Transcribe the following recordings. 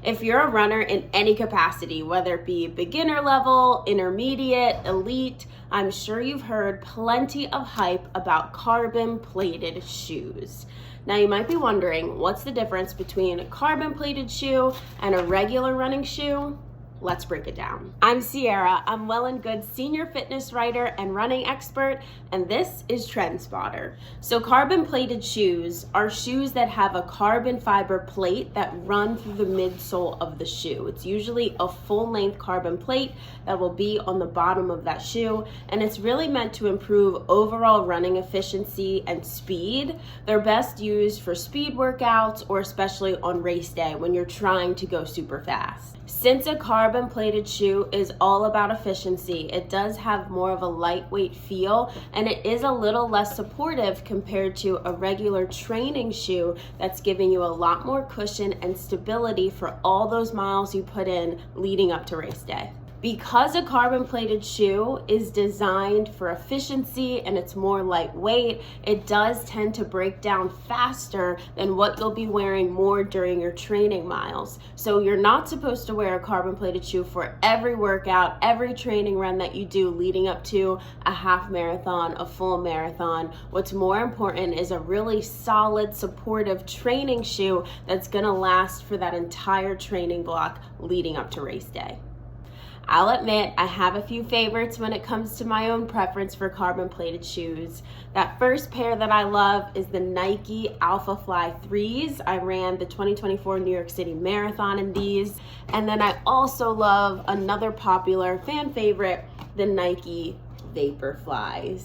If you're a runner in any capacity, whether it be beginner level, intermediate, elite, I'm sure you've heard plenty of hype about carbon plated shoes. Now you might be wondering, what's the difference between a carbon plated shoe and a regular running shoe? Let's break it down. I'm Ciara. I'm Well+Good senior fitness writer and running expert, and this is Trend Spotter. So carbon plated shoes are shoes that have a carbon fiber plate that run through the midsole of the shoe. It's usually a full-length carbon plate that will be on the bottom of that shoe, and it's really meant to improve overall running efficiency and speed. They're best used for speed workouts or especially on race day when you're trying to go super fast. Since a carbon plated shoe is all about efficiency, it does have more of a lightweight feel, and it is a little less supportive compared to a regular training shoe that's giving you a lot more cushion and stability for all those miles you put in leading up to race day. Because a carbon plated shoe is designed for efficiency and it's more lightweight, it does tend to break down faster than what you'll be wearing more during your training miles. So you're not supposed to wear a carbon plated shoe for every workout, every training run that you do leading up to a half marathon, a full marathon. What's more important is a really solid, supportive training shoe that's gonna last for that entire training block leading up to race day. I'll admit I have a few favorites when it comes to my own preference for carbon plated shoes. That first pair that I love is the Nike Alpha Fly 3s. I ran the 2024 New York City Marathon in these. And then I also love another popular fan favorite, the Nike Vaporflies.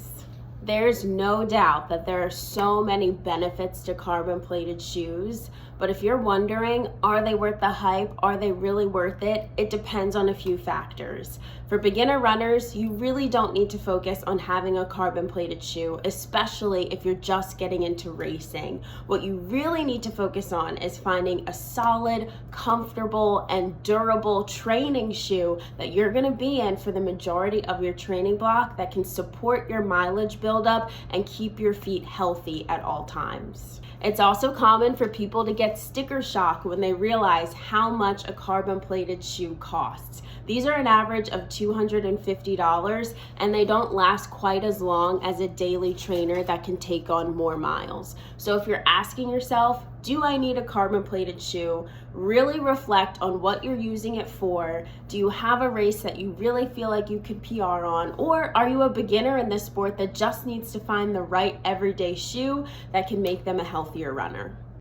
There's no doubt that there are so many benefits to carbon plated shoes, but if you're wondering, are they worth the hype? Are they really worth it? It depends on a few factors. For beginner runners, you really don't need to focus on having a carbon plated shoe, especially if you're just getting into racing. What you really need to focus on is finding a solid, comfortable, and durable training shoe that you're gonna be in for the majority of your training block that can support your mileage buildup and keep your feet healthy at all times. It's also common for people to get sticker shock when they realize how much a carbon plated shoe costs. These are an average of $250, and they don't last quite as long as a daily trainer that can take on more miles. So if you're asking yourself, do I need a carbon plated shoe? Really reflect on what you're using it for. Do you have a race that you really feel like you could PR on? Or are you a beginner in this sport that just needs to find the right everyday shoe that can make them a healthier runner?